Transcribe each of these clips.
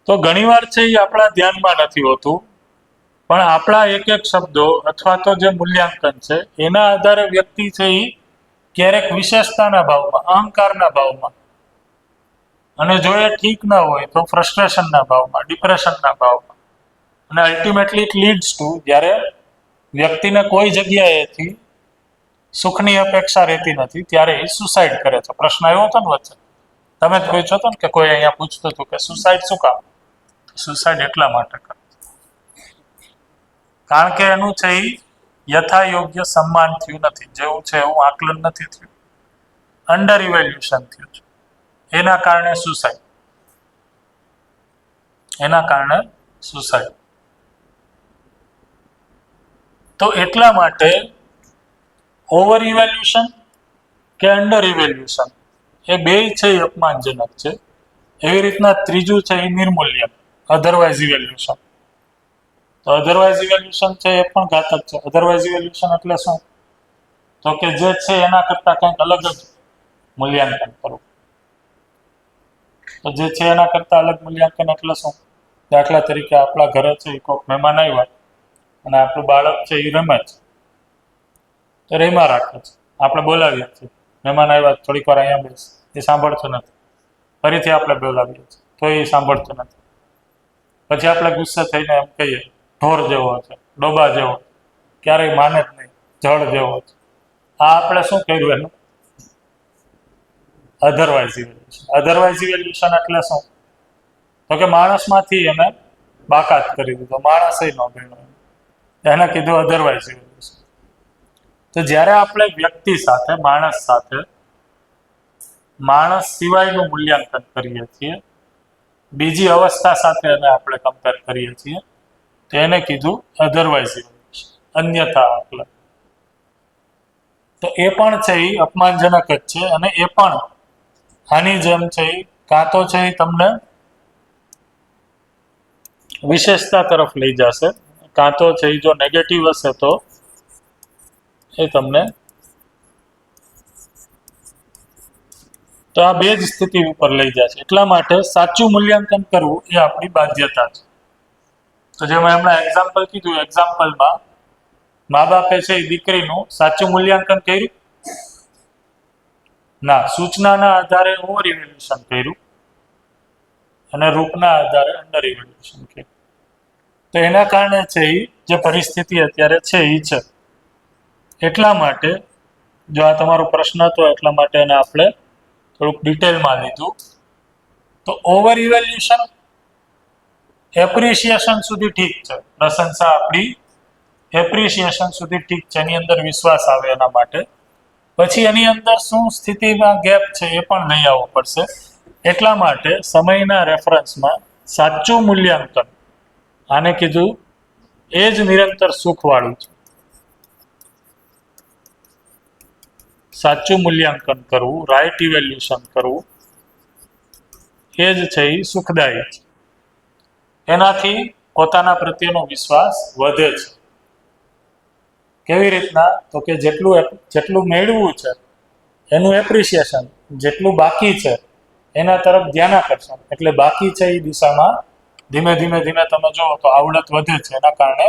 તો ઘણીવાર છે એ આપણા ધ્યાનમાં નથી હોતું, પણ આપણા એક એક શબ્દો અથવા તો જે મૂલ્યાંકન છે એના આધારે વ્યક્તિ છે એ ક્યારેક વિશેષતાના ભાવમાં, અહંકારના ભાવમાં, અને જો એ ઠીક ના હોય તો ફ્રસ્ટ્રેશનના ભાવમાં, ડિપ્રેશનના ભાવમાં, અને અલ્ટિમેટલી ઇટ લીડ્સ ટુ, જ્યારે વ્યક્તિને કોઈ જગ્યાએથી સુખની અપેક્ષા રહેતી નથી ત્યારે એ સુસાઇડ કરે છે. પ્રશ્ન આવ્યો હતો ને વચ્ચે, તમે જ પૂછ્યો હતો ને કે કોઈ અહીંયા પૂછતું હતું કે સુસાઇડ શું કામ? સુસાઇડ એટલા માટે કરે, કારણ કે એનું છે એ યથા યોગ્ય સન્માન થયું નથી, જેવું છે એવું આકલન નથી થયું, અંડર ઇવેલ્યુશન થયું છે, એના કારણે સુસાઇડ, એના કારણે સુસાઇડ. તો એટલા માટે ઓવર ઇવેલ્યુશન કે અંડર ઇવેલ્યુશન એ બે છે એ અપમાનજનક છે. એવી રીતના ત્રીજું છે એ નિર્મૂલ્ય, અધરવાઇઝ ઇવેલ્યુશન. તો અધરવાઇઝ ઇવેલ્યુશન છે એ પણ ઘાતક છે. અધરવાઇઝ ઇવેલ્યુશન એટલે શું? તો કે જે છે એના કરતાં કંઈક અલગ જ મૂલ્યાંકન કરવું. તો જે છે એના કરતાં અલગ મૂલ્યાંકન એટલે શું? દાખલા તરીકે આપણા ઘરે છે એ કોઈક મહેમાન આવ્યા અને આપણું બાળક છે એ રમે છે, તો રેમાં રાખે છે, આપણે બોલાવીએ છીએ, મહેમાન આવ્યા થોડીક વાર અહીંયા બેસ, એ સાંભળતું નથી. ફરીથી આપણે બોલાવીએ છીએ તો એ સાંભળતું નથી. પછી આપણે ગુસ્સે થઈને એમ કહીએ ઢોર જેવો છે, ડોબા જેવો, ક્યારેય માને જ નહીં, જળ જેવો છે. આ આપણે શું કર્યું એનું? Otherwise evaluation. અધરવાઇઝ ઇવેલ્યુશન એટલે શું? તો કે માણસમાંથી એને બાકાત કરી દીધો, માણસ ન ગણ્યો, એને કીધું અધરવાઇઝ ઇવેલ્યુશન. તો જ્યારે આપણે વ્યક્તિ સાથે, માણસ સાથે, માણસ સિવાયનું મૂલ્યાંકન કરીએ છીએ, બીજી અવસ્થા સાથે એને આપણે કમ્પેર કરીએ છીએ, તો એને કીધું અધરવાઇઝ ઇવેલ્યુશન, અન્યથા આકલન. તો એ પણ છે એ અપમાનજનક જ છે, અને એ પણ આની જેમ છે એ કાં તો છે એ તમને વિશેષતા તરફ લઈ જશે, કાં તો છે એ જો નેગેટિવ હશે તો એ તમને, તો આ બે જ સ્થિતિ ઉપર લઈ જશે. એટલા માટે સાચું મૂલ્યાંકન કરવું એ આપણી બાધ્યતા છે. તો જે મેં હમણાં એક્ઝામ્પલ કીધું, એક્ઝામ્પલમાં મા બાપે છે એ દીકરીનું સાચું મૂલ્યાંકન કર્યું ના, સૂચનાના આધારે ઓવર ઇવેલ્યુશન કર્યું અને રૂપના આધારે અંડર ઇવેલ્યુશન કર્યું. તો એના કારણે છે એ જે પરિસ્થિતિ અત્યારે છે એ છે. એટલા માટે જો આ તમારો પ્રશ્ન હતો એટલા માટે એને આપણે થોડુંક ડિટેલમાં લીધું. તો ઓવર ઇવેલ્યુશન એપ્રિશિએશન સુધી ઠીક છે, પ્રશંસા આપણી એપ્રિશિએશન સુધી ઠીક છે, એની અંદર વિશ્વાસ આવે એના માટે. પછી એની અંદર શું સ્થિતિમાં ગેપ છે એ પણ નહીં આવવો પડશે. એટલા માટે સમયના રેફરન્સમાં સાચું મૂલ્યાંકન, આને કીધું એ જ નિરંતર સુખવાળું છે. સાચું મૂલ્યાંકન કરવું, રાઈટ ઇવેલ્યુશન કરવું, એ જ છે એ સુખદાયી છે. એનાથી પોતાના પ્રત્યેનો વિશ્વાસ વધે છે. કેવી રીતના? તો કે જેટલું મેળવું છે એનું એપ્રિશિએશન, જેટલું બાકી છે એના તરફ ધ્યાન આકર્ષણ, એટલે બાકી છે એ દિશામાં ધીમે ધીમે તમે જુઓ તો આવડત વધે છે. એના કારણે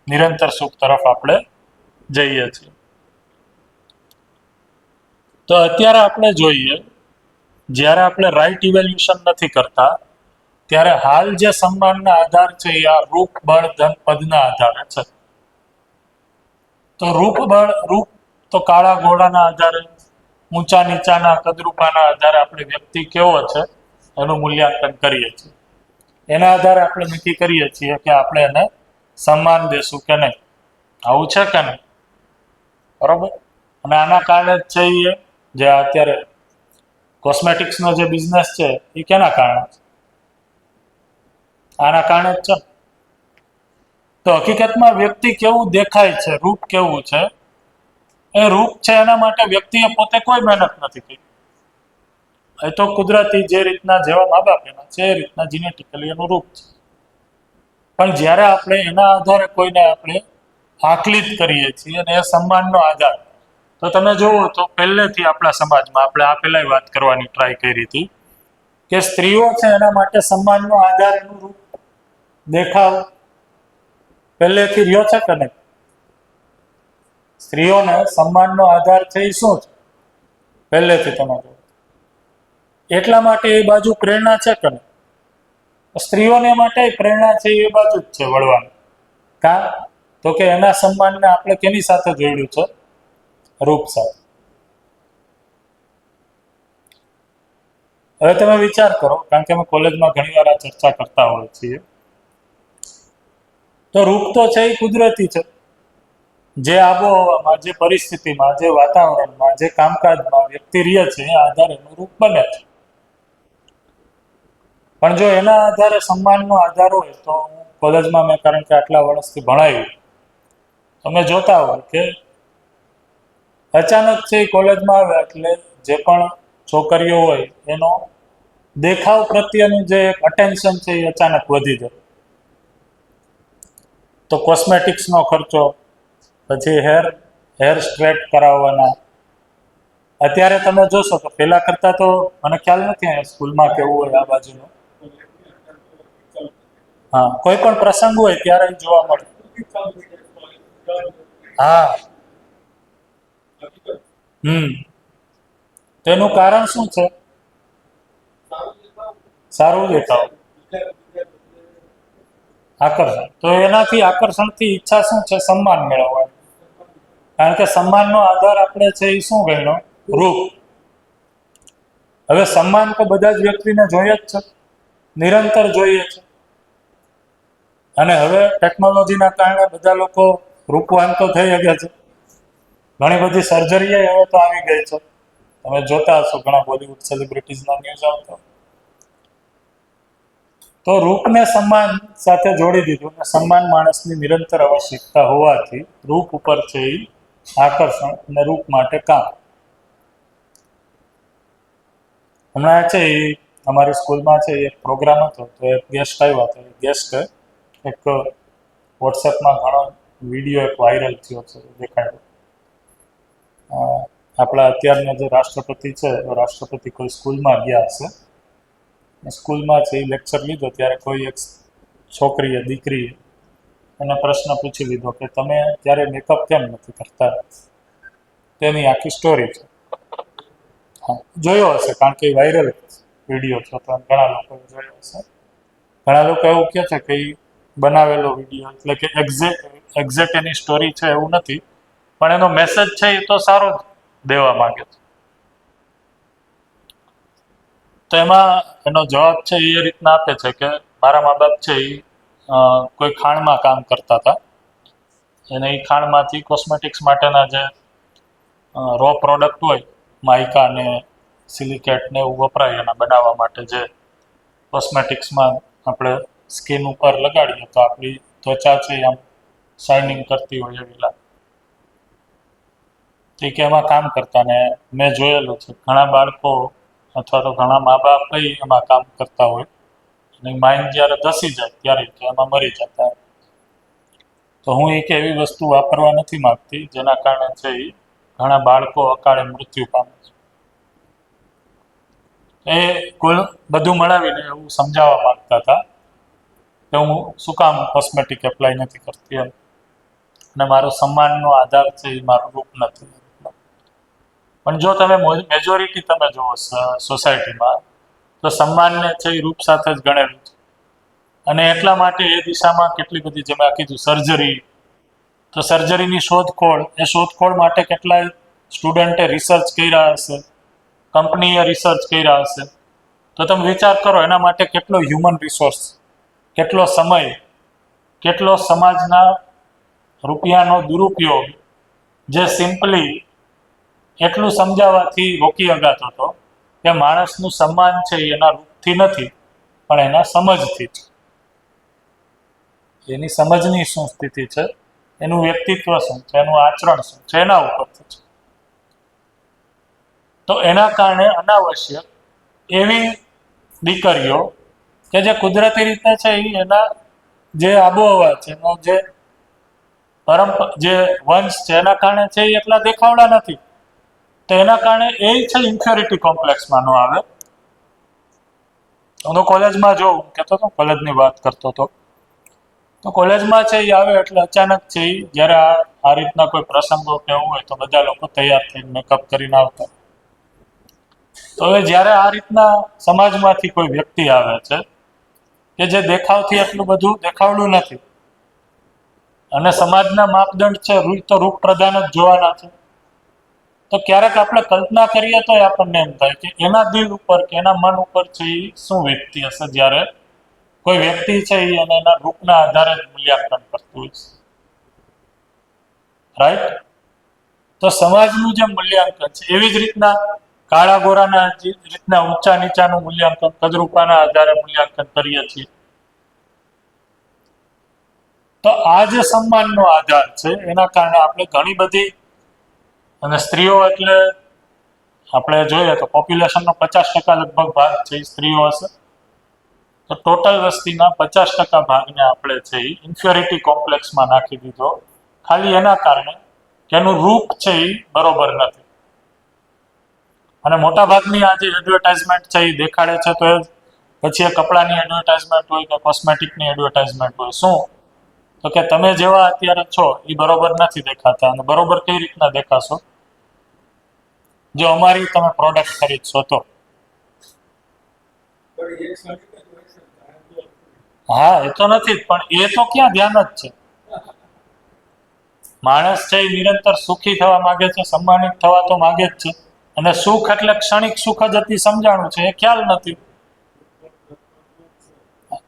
નિરંતર સુખ તરફ આપણે જઈએ છીએ. તો અત્યારે આપણે જોઈએ, જ્યારે આપણે રાઈટ ઇવેલ્યુશન નથી કરતા ત્યારે હાલ જે સન્માનના આધાર છે એ આ રૂપ, બળ, ધન, પદના આધારે છે. તો રૂપ તો કાળા ઘોડાના આધારે, ઊંચા નીચાના, કદરૂપાના આધારે આપણે વ્યક્તિ કેવો છે એનું મૂલ્યાંકન કરીએ છીએ. એના આધારે આપણે નક્કી કરીએ છીએ કે આપણે એને સન્માન દેશું કે નહીં. આવું છે કે નહીં? બરોબર. અને આના કારણે જ છે એ જે અત્યારે કોસ્મેટિક્સનો જે બિઝનેસ છે એ કેના કારણે છે? આના કારણે જ છે. તો હકીકતમાં વ્યક્તિ કેવું દેખાય છે, રૂપ કેવું છે, એ રૂપ છે એના માટે વ્યક્તિએ પોતે કોઈ મહેનત નથી કરી. એ તો કુદરતી જે રીતના, જેવા મા બાપ એના છે એ રીતના જીનેટિકલી એનું રૂપ છે. પણ જ્યારે આપણે એના આધારે કોઈને આપણે આકલિત કરીએ છીએ અને એ સન્માનનો આધાર, તો તમે જુઓ તો પહેલેથી આપણા સમાજમાં, આપણે આ પહેલાંય વાત કરવાની ટ્રાય કરી હતી કે સ્ત્રીઓ છે એના માટે સન્માનનો આધાર એનું રૂપ, દેખાવ પહેલેથી રહ્યો છે કે નહીં? સ્ત્રીઓને સન્માનનો આધાર છે એ શું છે પહેલેથી તમે જો, એટલા માટે એ બાજુ પ્રેરણા છે કે નહીં? સ્ત્રીઓને માટે પ્રેરણા છે એ બાજુ જ છે વળવાનું. કા તો કે એના સન્માનને આપણે કેની સાથે જોડ્યું છે? રૂપ સાથે. હવે તમે વિચાર કરો, કારણ કે અમે કોલેજમાં ઘણી વાર આ ચર્ચા કરતા હોઈએ છીએ, તો રૂપ તો છે એ કુદરતી છે. જે આબોહવામાં, જે પરિસ્થિતિમાં, જે વાતાવરણમાં, જે કામકાજમાં વ્યક્તિ રહે છે એ આધારે એનું રૂપ બને છે. પણ જો એના આધારે સન્માનનો આધાર હોય તો, કોલેજમાં મેં કારણ કે આટલા વર્ષથી ભણાવ્યું, તમે જોતા હોય કે અચાનક છે એ કોલેજમાં આવે એટલે જે પણ છોકરીઓ હોય એનો દેખાવ પ્રત્યેનું જે અટેન્શન છે એ અચાનક વધી જાય. તો કોસ્મેટિક્સનો ખર્ચો, પછી હેર સ્ટ્રેટ કરાવવાના. અત્યારે તમે જોશો તો પહેલા કરતા તો મને ખ્યાલ નથી સ્કૂલમાં કેવું હોય આ બાજુનું, હા, કોઈ પણ પ્રસંગ હોય ત્યારે જોવા મળે. હા, તેનું કારણ શું છે? સારું દેખાવ, આકર્ષણ. તો એનાથી આકર્ષણથી ઈચ્છા શું છે? સન્માન મેળવવાની. કારણ કે સન્માનનો આધાર આપણે છે એ શું ગણ્યો? રૂપ. હવે સન્માન તો બધા જ વ્યક્તિને જોઈએ જ છે, નિરંતર જોઈએ છે. અને હવે ટેકનોલોજીના કારણે બધા લોકો રૂપવાન તો થઈ ગયા છે. ઘણી બધી સર્જરી હવે તો આવી ગઈ છે. તમે જોતા હશો ઘણા બોલિવૂડ સેલિબ્રિટીઝના ન્યૂઝ આવતા. તો રૂપને સન્માન સાથે જોડી દીધું, અને સન્માન માણસની નિરંતર આવશ્યકતા હોવાથી રૂપ ઉપર છે એ આકર્ષણ અને રૂપ માટે કામ. હમણાં છે એ અમારી સ્કૂલમાં છે એક પ્રોગ્રામ હતો, તો એક ગેસ્ટ આવ્યા હતા. ગેસ્ટ એક વોટ્સએપમાં ઘણો વિડીયો એક વાયરલ થયો છે, દેખાડ્યો. આપણા અત્યારના જે રાષ્ટ્રપતિ છે, રાષ્ટ્રપતિ કોઈ સ્કૂલમાં ગયા હશે, સ્કૂલમાં છે એ લેક્ચર લીધો, ત્યારે કોઈ એક છોકરીએ, દીકરીએ એને પ્રશ્ન પૂછી લીધો કે તમે ત્યારે મેકઅપ કેમ નથી કરતા? તેની આખી સ્ટોરી છે. હા, જોયો હશે, કારણ કે વાયરલ વિડીયો છે, તો ઘણા લોકોએ જોયો હશે. ઘણા લોકો એવું કહે છે કે એ બનાવેલો વિડીયો, એટલે કે એક્ઝેક્ટ એની સ્ટોરી છે એવું નથી, પણ એનો મેસેજ છે એ તો સારો જ દેવા માંગે છે. તો એમાં એનો જવાબ છે એ રીતના આપે છે કે મારા મા બાપ છે એ કોઈ ખાણમાં કામ કરતા હતા, અને એ ખાણમાંથી કોસ્મેટિક્સ માટેના જે રો પ્રોડક્ટ હોય, માઇકા ને સિલિકેટ ને એવું વપરાય એના બનાવવા માટે, જે કોસ્મેટિક્સમાં આપણે સ્કિન ઉપર લગાડીએ તો આપણી ત્વચા છે આમ શાઇનિંગ કરતી હોય એવી લાગે. એ કે એમાં કામ કરતા, ને મેં જોયેલું છે ઘણા બાળકો અથવા તો ઘણા મા બાપ એમાં કામ કરતા હોય, અને માઇન્ડ જ્યારે ધસી જાય ત્યારે એમાં મરી જતા. તો હું કે એવી વસ્તુ વાપરવા નથી માંગતી જેના કારણે છે એ ઘણા બાળકો અકાળે મૃત્યુ પામે છે. એ કુલ બધું મળાવીને એવું સમજાવવા માંગતા હતા કે હું શું કામ કોસ્મેટિક એપ્લાય નથી કરતી એમ, અને મારો સન્માનનો આધાર છે એ મારું રૂપ નથી. પણ જો તમે મેજોરિટી તમે જુઓ સોસાયટીમાં, તો સન્માનને છે એ રૂપ સાથે જ ગણેલું છે. અને એટલા માટે એ દિશામાં કેટલી બધી, જેમ કીધું સર્જરી, તો સર્જરીની શોધખોળ, એ શોધખોળ માટે કેટલાય સ્ટુડન્ટે રિસર્ચ કર્યા હશે, કંપનીએ રિસર્ચ કર્યા હશે. તો તમે વિચાર કરો એના માટે કેટલો હ્યુમન રિસોર્સ, કેટલો સમય, કેટલો સમાજના રૂપિયાનો દુરુપયોગ, જે સિમ્પલી એટલું સમજાવવાથી રોકી શકાતો હતો કે માણસનું સન્માન છે એના રૂપથી નથી પણ એના સમજથી છે. એની સમજની શું સ્થિતિ છે, એનું વ્યક્તિત્વ શું છે, એનું આચરણ શું છે, એના ઉપરથી છે. તો એના કારણે અનાવશ્યક એવી દીકરીઓ કે જે કુદરતી રીતે છે એ એના જે આબોહવા છે, એનો જે જે વંશ છે, એના કારણે છે એ એટલા દેખાવડા નથી. તો એના કારણે એ છે ઇન્ફિયોરિટી કોમ્પ્લેક્સમાં ન આવે, હું તો કોલેજમાં જોઉં કહેતો હતો, કોલેજની વાત કરતો હતો, તો કોલેજમાં છે એ આવે એટલે અચાનક છે એ જ્યારે આ રીતના કોઈ પ્રસંગો કે એવું હોય તો બધા લોકો તૈયાર થઈને મેકઅપ કરીને આવતા. તો હવે જ્યારે આ રીતના સમાજમાંથી કોઈ વ્યક્તિ આવે છે કે જે દેખાવથી એટલું બધું દેખાવડું નથી અને સમાજના માપદંડ છે તો રૂપ પ્રધાન જ જોવાના છે, તો ક્યારેક આપણે કલ્પના કરીએ તો આપણને એમ થાય કે એના દિલ ઉપર કે એના મન ઉપર છે એ શું વ્યક્તિ હશે જ્યારે કોઈ વ્યક્તિ છે એ અને એના રૂપના આધારે જ મૂલ્યાંકન કરતું હોય છે. રાઈટ? તો સમાજનું જે મૂલ્યાંકન છે એવી જ રીતના કાળા ગોરાના રીતના ઊંચા નીચાનું મૂલ્યાંકન કદરૂપાના આધારે મૂલ્યાંકન કરીએ છીએ. તો આ જે સન્માનનો આધાર છે એના કારણે આપણે ઘણી બધી, અને સ્ત્રીઓ એટલે આપણે જોઈએ તો પોપ્યુલેશનનો 50% લગભગ ભાગ છે એ સ્ત્રીઓ હશે, તો ટોટલ વસ્તીના 50% ભાગને આપણે છે એ ઇન્ફિયોરિટી કોમ્પ્લેક્સમાં નાખી દીધો, ખાલી એના કારણે કે એનું રૂપ છે એ બરોબર નથી. અને મોટા ભાગની આ જે એડવર્ટાઇઝમેન્ટ છે એ દેખાડે છે તો એ પછી એ કપડાની એડવર્ટાઇઝમેન્ટ હોય કે કોસ્મેટિકની એડવર્ટાઇઝમેન્ટ હોય, શું તો કે તમે જેવા અત્યારે છો એ બરોબર નથી દેખાતા, અને બરોબર કઈ રીતના દેખાશો જો અમારી તમે પ્રોડક્ટ ખરીદશો તો. હા, એ તો નથી જ, પણ એ તો ક્યાં ધ્યાન જ છે. માણસ છે એ નિરંતર સુખી થવા માંગે છે, સન્માનિત થવા તો માંગે જ છે, અને સુખ એટલે ક્ષણિક સુખ જ હતી સમજાણું છે એ ખ્યાલ નથી,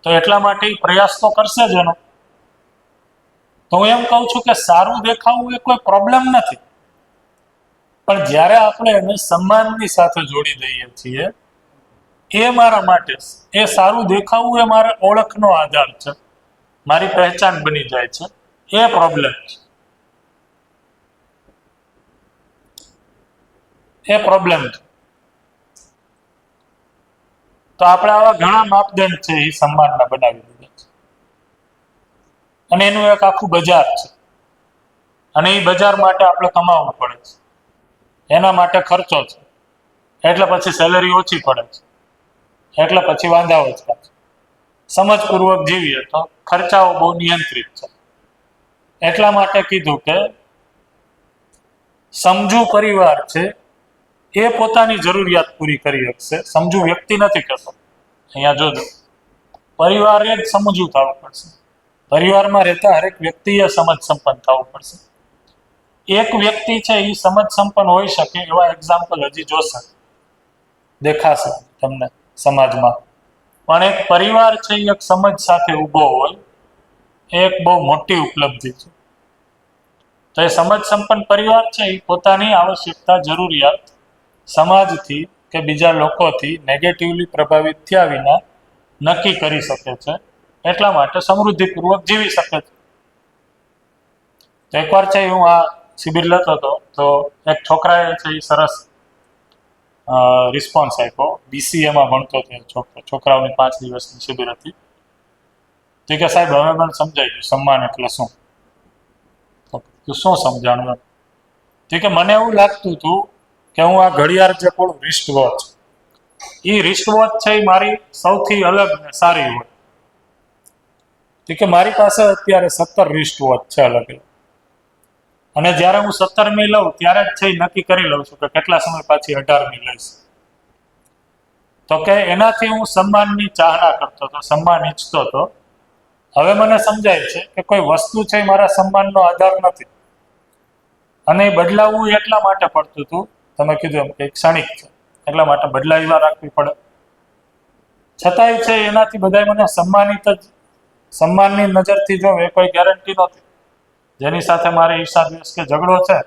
તો એટલા માટે પ્રયાસ તો કરશે જ એનો. તો હું એમ કહું છું કે સારું દેખાવું એ કોઈ પ્રોબ્લેમ નથી, પણ જ્યારે આપણે એને સન્માનની સાથે જોડી દઈએ છીએ એ મારા માટે એ સારું દેખાવું એ મારા ઓળખનો આધાર છે, મારી પહેચાન બની જાય છે, એ પ્રોબ્લેમ છે, એ પ્રોબ્લેમ છે. તો આપણે આવા ઘણા માપદંડ છે એ સન્માનના બનાવી દીધા છે, અને એનું એક આખું બજાર છે, અને એ બજાર માટે આપણે કમાવવું પડે છે, એના માટે ખર્ચો છે, એટલે પછી સેલેરી ઓછી પડે છે, એટલે પછી વાંધા ઓછા છે. સમજપૂર્વક જીવીએ તો ખર્ચાઓ બહુ નિયંત્રિત છે. એટલા માટે કીધું કે સમજુ પરિવાર છે એ પોતાની જરૂરિયાત પૂરી કરી શકશે, સમજુ વ્યક્તિ નથી કહેતો. અહીંયા જોજો, પરિવારે જ સમજુ થવું પડશે, પરિવારમાં રહેતા હરેક વ્યક્તિએ સમજ સંપન્ન થવું પડશે. એક વ્યક્તિ છે એ સમજ સંપન્ન હોઈ શકે એવા એક્ઝામ્પલ હજી જોશે, દેખાશે તમને સમાજમાં, પણ એક પરિવાર છે એ એક સમજ સાથે ઊભો હોય એ એક બહુ મોટી ઉપલબ્ધિ છે. તો એ સમજ સંપન્ન પરિવાર છે એ પોતાની આવશ્યકતા જરૂરિયાત સમાજથી કે બીજા લોકોથી નેગેટિવલી પ્રભાવિત થયા વિના નક્કી કરી શકે છે, એટલા માટે સમૃદ્ધિપૂર્વક જીવી શકે છે. તો એકવાર છે હું આ શિબિર લેતો હતો તો એક છોકરાએ છે એ સરસ રિસ્પોન્સ આપ્યો. BCAમાં ભણતો હતો છોકરાઓની 5 દિવસની શિબિર હતી. તો કે સાહેબ હવે મને સમજાઈ ગયું સન્માન એટલે શું. તો શું સમજાણું? તો કે મને એવું લાગતું હતું કે હું આ ઘડિયાળ જે પડું રિસ્ટ વોચ, એ રિસ્ટ વોચ છે એ મારી સૌથી અલગ ને સારી હોય. તો કે મારી પાસે અત્યારે 17 રિસ્ટ વોચ છે અલગ અલગ, અને જ્યારે હું 17મી લઉં ત્યારે જ છે નક્કી કરી લઉં છું કે કેટલા સમય પાછી 18મી લઈશ. તો કે એનાથી હું સન્માનની ચાહના કરતો હતો, સન્માન ઈચ્છતો હતો. હવે મને સમજાય છે કે કોઈ વસ્તુ છે મારા સન્માનનો આધાર નથી, અને એ બદલાવવું એટલા માટે પડતું હતું, તમે કીધું એમ કે ક્ષણિક છે એટલા માટે બદલાવીમાં રાખવી પડે. છતાંય છે એનાથી બધા મને સન્માનિત જ, સન્માનની નજરથી જોવે એ કોઈ ગેરંટી નહોતી. જેની સાથે મારે ઈર્ષા દ્વેષ કે ઝઘડો છે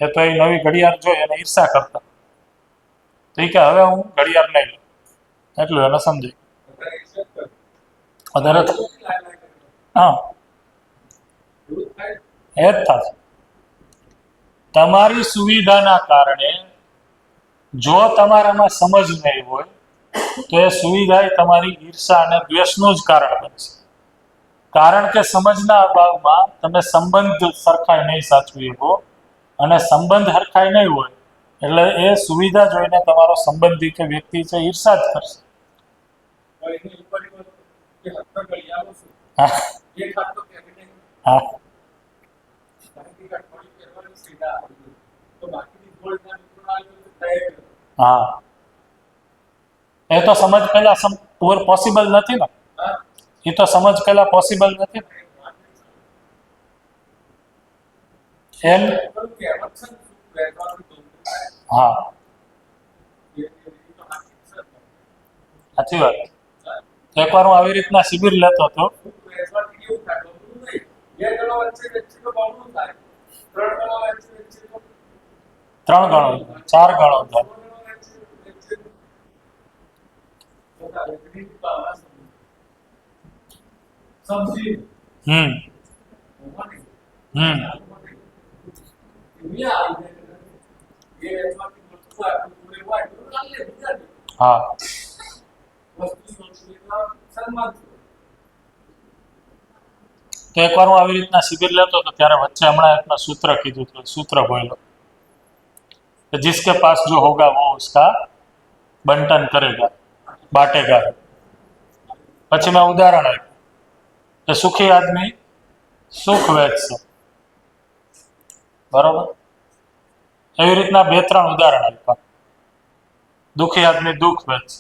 એ તો એ નવી ઘડિયાળ જોઈ અને ઈર્ષા કરતા. તો એ કે હવે હું ઘડિયાળ નહીં લઉં, એટલું એને સમજાય. વધારે હા એ જ થશે. તમારી સુવિધાના કારણે જો તમારામાં સમજ નહીં હોય તો એ સુવિધા તમારી ઈર્ષા અને દ્વેષનું જ કારણ બનશે. કારણ કે સમજના અભાવમાં તમે સંબંધ સરખાઈ નહીં સાચવી શકો, અને સંબંધ સરખાઈ નહીં હોય એટલે એ સુવિધા જોઈને તમારો સંબંધી કે વ્યક્તિ છે ઈર્ષા જ કરશે. હા હા હા એ તો સમજ પેલા પોસિબલ નથી ને, એ તો સમજ પેલા પોસિબલ નથી ને. એમ હા સાચી વાત. એકવાર હું આવી રીતના શિબિર લેતો હતો. ત્રણ ગણો, ચાર ગણો થાય. હમ હમ હા તો એકવાર હું આવી રીતના શિબિર લેતો હતો ત્યારે વચ્ચે હમણાં એકના સૂત્ર કીધું હતું, સૂત્ર બોલ્યો कि जिसके पास जो होगा वो उसका बंटन करेगा, बांटेगा. પછી મેં ઉદાહરણ આપ્યું કે સુખી આદમી સુખ વેચશે, બરોબર. એવી રીતના બે ત્રણ ઉદાહરણ આપ્યા. દુઃખી આદમી દુઃખ વેચશે.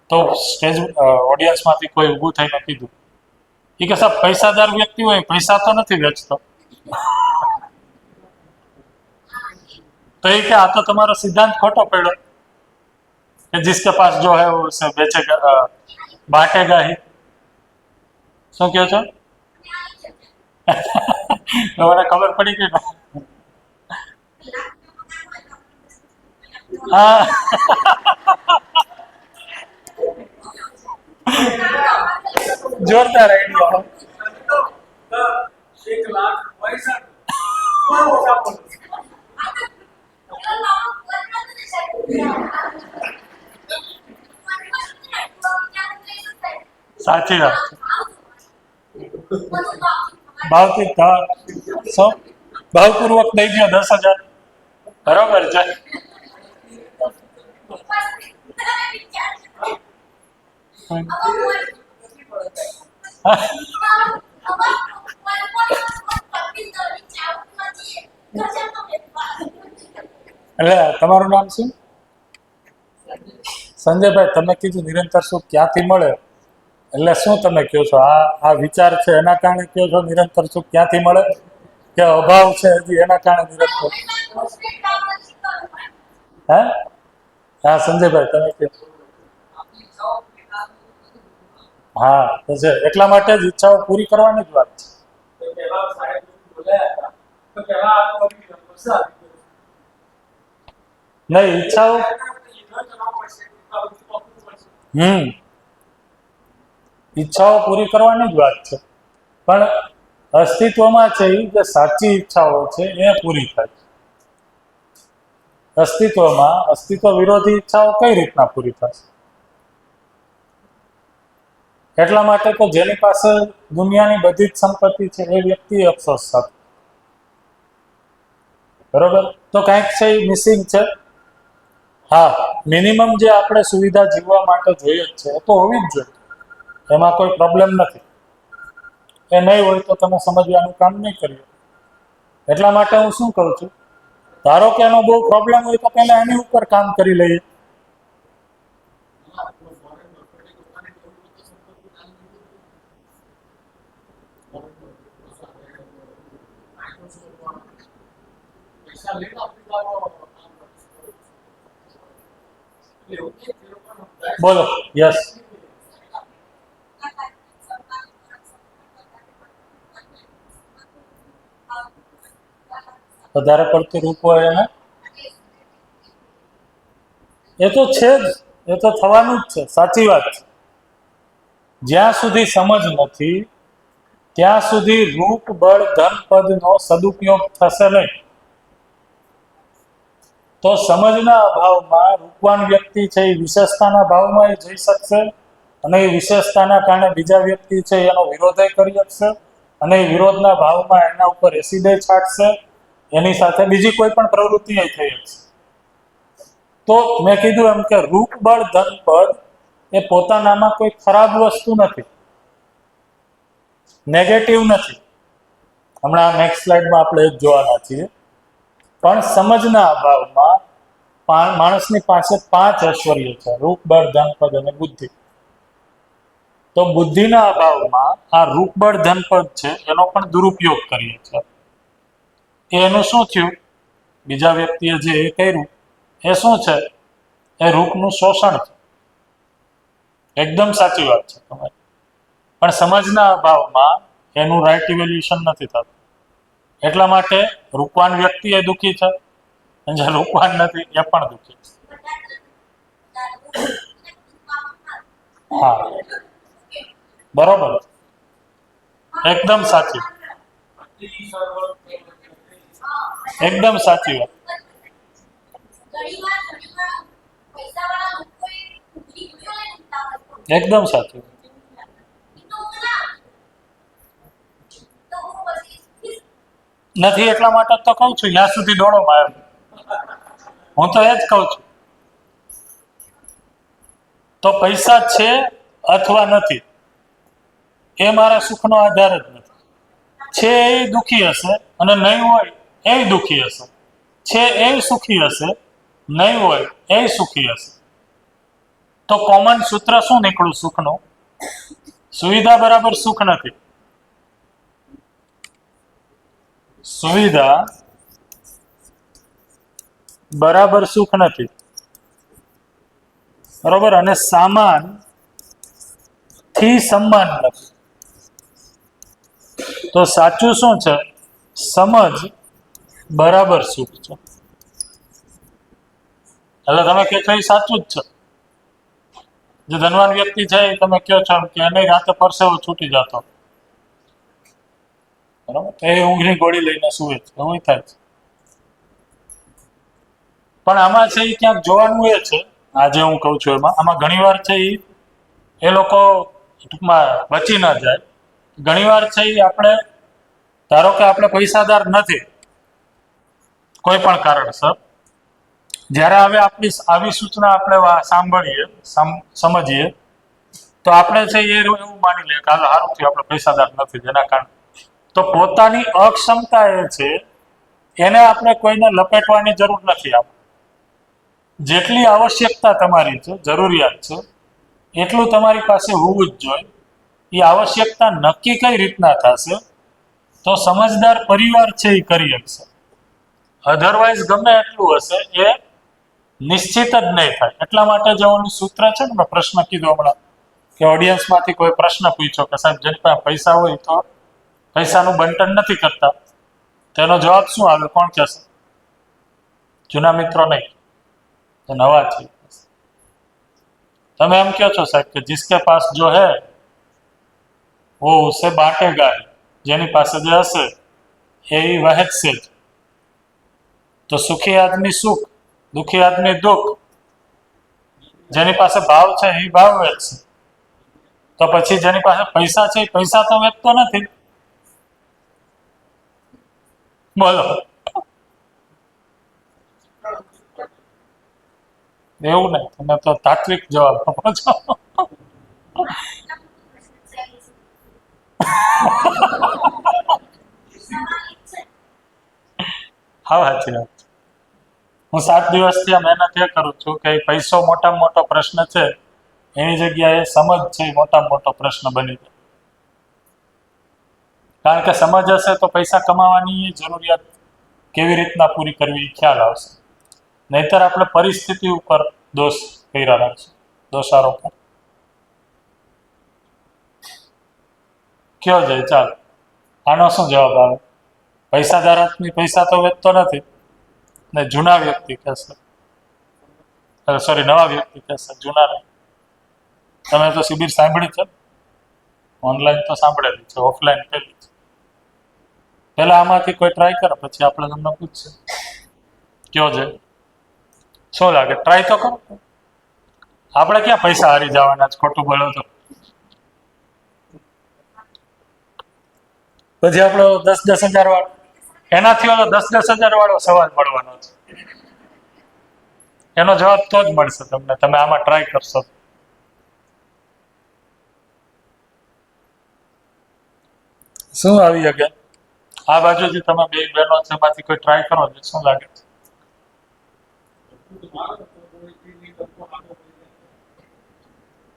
તો સ્ટેજ ઓડિયન્સમાંથી કોઈ ઊભું થઈને કીધું, એ કે સાહેબ પૈસાદાર વ્યક્તિ હોય પૈસા તો નથી વેચતો. તો એ કે આ તો તમારો સિદ્ધાંત ખોટો પડ્યો કે जिसके पास जो है वो उसे बेचेगा, बांटेगा ही. શું કહો છો? મને ખબર પડી ગઈ. હા જોરદાર આઈડિયા. સાચી વાત. ભાવથી ભાવપૂર્વક દઈ દો 10,000, બરોબર છે. એટલે તમારું નામ શું? સંજયભાઈ, તમે કીધું નિરંતર સુખ ક્યાંથી મળે, એટલે શું તમે કહો છો? આ વિચાર છે એના કારણે કહો છો નિરંતર સુખ ક્યાંથી મળે, કે અભાવ છે હજી એના કારણે નિરંતર? હે હા સંજયભાઈ તમે કહો. હા તો છે, એટલા માટે જ ઈચ્છાઓ પૂરી કરવાની જ વાત છે. નહીં ઈચ્છાઓ ઈચ્છાઓ પૂરી કરવાની જ વાત છે, પણ અસ્તિત્વમાં છે એ જે સાચી ઈચ્છાઓ છે એ પૂરી થાય. અસ્તિત્વમાં અસ્તિત્વ વિરોધી ઈચ્છાઓ કઈ રીતના પૂરી થશે? એટલા માટે તો જેની પાસે દુનિયાની બધી જ સંપત્તિ છે એ વ્યક્તિ અફસોસ સાથે, બરોબર. તો કંઈક છે એ મિસિંગ છે. હા, મિનિમમ જે આપણે સુવિધા જીવવા માટે જોઈએ જ છે એ તો હોવી જ જોઈએ, એમાં કોઈ પ્રોબ્લેમ નથી. એ નહીં હોય તો તમે સમજવાનું કામ નહીં કર્યું. એટલા માટે હું શું કરું છું, ધારો કે એનો બહુ પ્રોબ્લેમ હોય તો પહેલા એની ઉપર કામ કરી લઈએ. બોલો. યસ. વધારે પડતું રૂપ હોય એને એ તો છે જ, એ તો થવાનું જ છે. સાચી વાત છે. જ્યાં સુધી સમજ નથી ત્યાં સુધી રૂપ બળ ધન પદનો સદુપયોગ થશે નહીં. તો સમજના અભાવમાં રૂપવાન વ્યક્તિ છે એ વિશેષતાના ભાવમાં જઈ શકશે, અને એ વિશેષતાના કારણે બીજા વ્યક્તિ છે એનો વિરોધ કરી શકશે, અને એ વિરોધના ભાવમાં એના ઉપર એસિડ છાંટશે, એની સાથે બીજી કોઈ પણ પ્રવૃત્તિ થઈ શકશે. તો મેં કીધું એમ કે રૂપ બળ ધન પદ એ પોતાનામાં કોઈ ખરાબ વસ્તુ નથી, નેગેટિવ નથી. હમણાં નેક્સ્ટ સ્લાઇડમાં આપણે એ જ જોવાના છીએ. પણ સમજના અભાવમાં માણસની પાસે 5 ઐશ્વર્ય છે: રૂપ, બળ, ધન, પદ અને બુદ્ધિ. તો બુદ્ધિના અભાવમાં આ રૂપ, બળ, ધન, પદ છે એનો પણ દુરુપયોગ કરીએ છીએ. એનું શું થયું? બીજા વ્યક્તિએ જે એ કર્યું એ શું છે? એ રૂપનું શોષણ છે. એકદમ સાચી વાત છે તમારી. પણ સમજના અભાવમાં એનું રાઈટ ઇવેલ્યુએશન નથી થતું. એટલા માટે રૂપવાન વ્યક્તિ એ દુઃખી છે, અને જે રૂપવાન નથી એ પણ દુઃખી છે. હા, બરોબર, એકદમ સાચી, એકદમ સાચી વાત. એકદમ સાચું. નથી એટલા માટે તો કહું છું, ત્યાં સુધી દોડો મારે. હું તો એ જ કહું છું. તો પૈસા છે અથવા નથી એ મારા સુખનો આધાર જ નથી. છે એ દુઃખી હશે અને નહીં હોય એ દુઃખી હશે. છે એ સુખી હશે, નહીં હોય એ સુખી હશે. તો કોમન સૂત્ર શું નીકળ્યું સુખનું? સુવિધા બરાબર સુખ નથી. સુવિધા બરાબર સુખ નથી, બરોબર. અને સામાન થી સન્માન નથી. તો સાચું શું છે? સમજ બરાબર સુખ છે. એટલે તમે કહો છો એ સાચું જ છે. જે ધનવાન વ્યક્તિ છે એ તમે કહો છો કે એને રાતે પરસેવો છૂટી જતો, બરાબર, એ ઊંઘની ગોળી લઈને સુવે છે, એવું થાય છે. પણ આમાં છે એ ક્યાંક જોવાનું એ છે, આજે હું કહું છું એમાં, આમાં ઘણીવાર છે એ લોકો ટૂંકમાં બચી ના જાય. ઘણીવાર છે એ આપણે, ધારો કે આપણે પૈસાદાર નથી કોઈ પણ કારણસર, જ્યારે હવે આપણી આવી સૂચના આપણે સાંભળીએ, સમજીએ, તો આપણે છે એ એવું માની લઈએ કે હાલ સારું થયું આપણે પૈસાદાર નથી, જેના કારણે તો પોતાની અક્ષમતા એ છે એને આપણે કોઈને લપેટવાની જરૂર નથી. આપણે જેટલી આવશ્યકતા તમારી છે, જરૂરિયાત છે, એટલું તમારી પાસે હોવું જ જોઈએ. એ આવશ્યકતા નક્કી કઈ રીતના થશે? તો સમજદાર પરિવાર છે એ કરી શકશે. અધરવાઇઝ ગમે એટલું હશે એ નિશ્ચિત જ નહીં થાય. એટલા માટે જે ઓલું સૂત્ર છે ને, મેં પ્રશ્ન કીધો હમણાં કે ઓડિયન્સમાંથી કોઈ પ્રશ્ન પૂછ્યો કે સાહેબ જેની પાસે પૈસા હોય તો પૈસાનું બંટન નથી કરતા, તેનો જવાબ શું આવે? કોણ કહેશે? જૂના મિત્રો નહીં, તો નવા છે. તમે એમ કહો છો સાહેબ કે જિસકે પાસ જો હે वो उसे बांटेगा, જેની પાસે જે હશે એ વહેંચશે જ. તો સુખી આદમી સુખ, દુઃખી આદમી દુઃખ. જેની પાસે ભાવ છે એ ભાવ વેચશે. તો પછી જેની પાસે પૈસા છે એ પૈસા તો વેચતો નથી. બોલો, એવું નહીં. તમે તો તાત્વિક જવાબ આપો છો. હા, સાચી વાત. હું 7 દિવસથી આ મહેનત એ કરું છું કે પૈસો મોટામાં મોટો પ્રશ્ન છે, એની જગ્યાએ સમજ છે એ મોટામાં મોટો પ્રશ્ન બની જાય. કારણ કે સમજ હશે તો પૈસા કમાવાની જરૂરિયાત કેવી રીતના પૂરી કરવી ખ્યાલ આવશે. નહીતર આપણે પરિસ્થિતિ ઉપર દોષ કર્યા રાખશું, દોષારોપણ. કયો જાય? ચાલ, આનો શું જવાબ આવે? પૈસાદાર આદમી પૈસા તો વેચતો નથી ને જૂના વ્યક્તિ કહેશે, સોરી, નવા વ્યક્તિ કહેશે, જૂના નહીં. તમે તો શિબિર સાંભળી છે, ઓનલાઈન તો સાંભળેલી છે, ઓફલાઈન પેલી છે. પેલા આમાંથી કોઈ ટ્રાય કરે, પછી આપણે તમને પૂછશે કયો છે, શું લાગે? ટ્રાય તો કરો. આપણે ક્યાં પૈસા હારી જવાના જ, ખોટું બોલો તો. પછી આપણો 10,000 વાળો, એનાથી ઓલો 10,000 વાળો સવાલ મળવાનો છે. એનો જવાબ તો જ મળશે તમને, તમે આમાં ટ્રાય કરશો. શું આવી શકે? આ બાજુથી તમે બે બહેનો છે એમાંથી કોઈ ટ્રાય કરો છો, શું લાગે?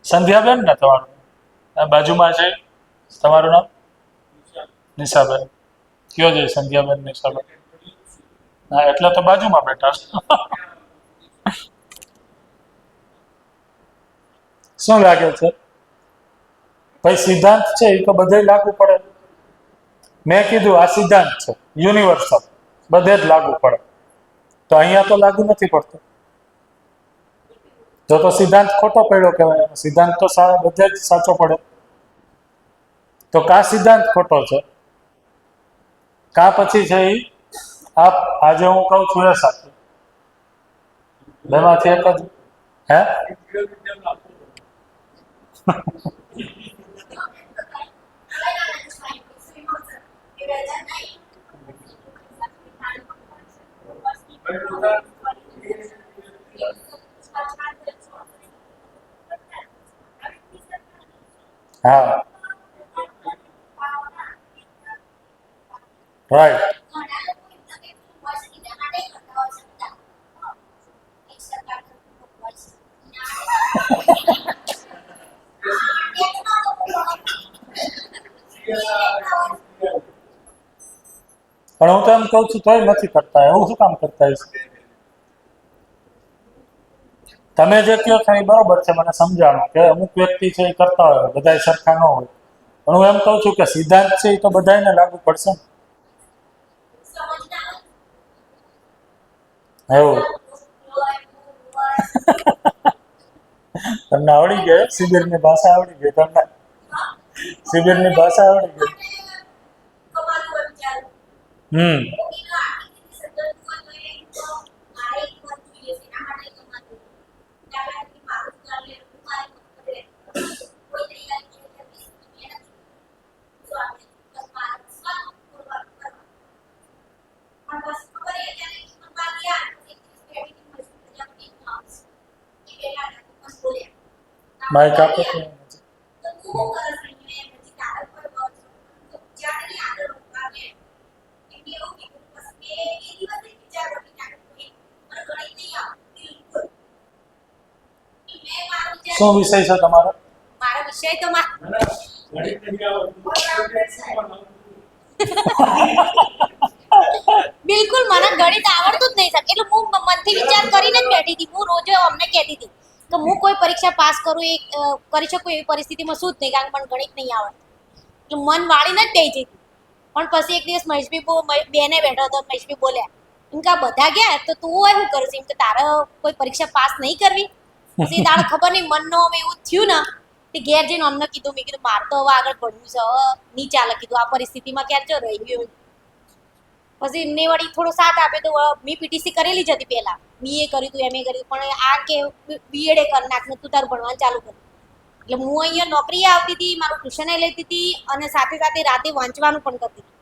સંધ્યાબેન ને તમારું આ બાજુમાં છે, તમારું નામ? નિશાબેન. કયો છે સંધ્યાબેન, નિશાબેન? હા, એટલે તો બાજુમાં બેઠા. શું લાગે છે ભાઈ? સિદ્ધાંત છે એ તો બધે લાગુ પડે. મેં કીધું આ સિદ્ધાંત છે યુનિવર્સલ, બધે જ લાગુ પડે. તો અહીંયા તો લાગુ નથી પડતો. તો સિદ્ધાંત ખોટો પડ્યો કહેવાય. સિદ્ધાંત તો બધે જ સાચો પડે. તો કા સિદ્ધાંત ખોટો છે, કા પછી છે એ આજે હું કહું છું એ સાચું. બેમાંથી એક જ. હે? હા, રાઈટ. પણ હું તો એમ કહું છું તોય નથી કરતા. એવું શું કામ કરતા હશે? તમે જે કહો છો એ બરોબર છે, મને સમજાણું કે અમુક વ્યક્તિ છે એ કરતા હોય, બધા સરખા ન હોય. પણ હું એમ કહું છું કે સિદ્ધાંત છે એ તો બધાને લાગુ પડશે ને. એવું તમને આવડી ગયો? શિબિરની ભાષા આવડી ગઈ તમને? શિબિરની ભાષા આવડી ગઈ? હમ. માઇક આપો તો. શું વિષય છે તમારો? મારો વિષય તો બિલકુલ મને ગણિત આવડતું જ નહીં સર. એટલે હું મનથી વિચાર કરીને જ બેઠી હતી. હું રોજ અમને કહેતી હતી કે હું કોઈ પરીક્ષા પાસ કરું એ કરી શકું એવી પરિસ્થિતિમાં શું જ નહીં, કારણ કે મને ગણિત નહીં આવડતું. એટલે મન વાળીને જ બેસી જતી. પણ પછી એક દિવસ મહેશભાઈ બેને બેઠો હતો. મહેશભાઈ બોલ્યા એમ કે આ બધા ગયા તો તું શું કરશે, એમ કે તારે કોઈ પરીક્ષા પાસ નહીં કરવી? પછી તારે ખબર નહીં મનનો અમે એવું થયું ને તે ઘેર જઈને અમને કીધું. મેં કીધું મારે તો હવે આગળ ભણવું છે, હવે નહીં ચાલે. કીધું આ પરિસ્થિતિમાં ક્યાં જો રહી ગયું. પછી એમને વળી થોડો સાથ આપ્યો તો મેં પીટીસી કરેલી જ હતી પહેલા. બીએ કર્યું હતું, એમએ કર્યું, પણ આ કે બીએડ કરી નાખ ને તું તારું ભણવાનું ચાલુ કર. એટલે હું અહીંયા નોકરી આવતી હતી, મારું ટ્યુશન લેતી હતી અને સાથે સાથે રાતે વાંચવાનું પણ કરતી હતી.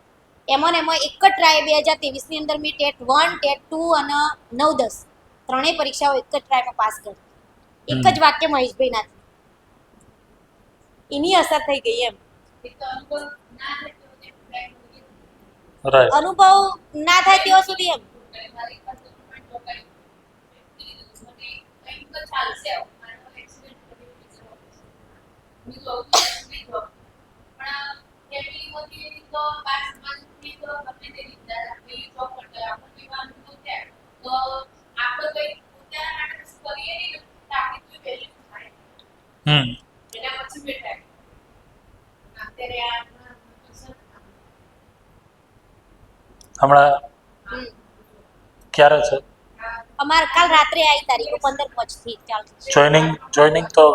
એમાં એક જ ટ્રાય 2023ની અંદર મેં ટેટ 1, ટેટ 2 અને 9-10 ત્રણેય પરીક્ષાઓ એક જ ટ્રાયમાં પાસ કરી. એક જ વાક્ય મહેશભાઈ ના એની અસર થઈ ગઈ એમ. અનુભવ ના થાય ત્યાં સુધી એમ. હમણાં ક્યારે છે? અમારે કાલ રાત્રે આવી તારીખ 15 થી ચાલુ. જોઈનિંગ તો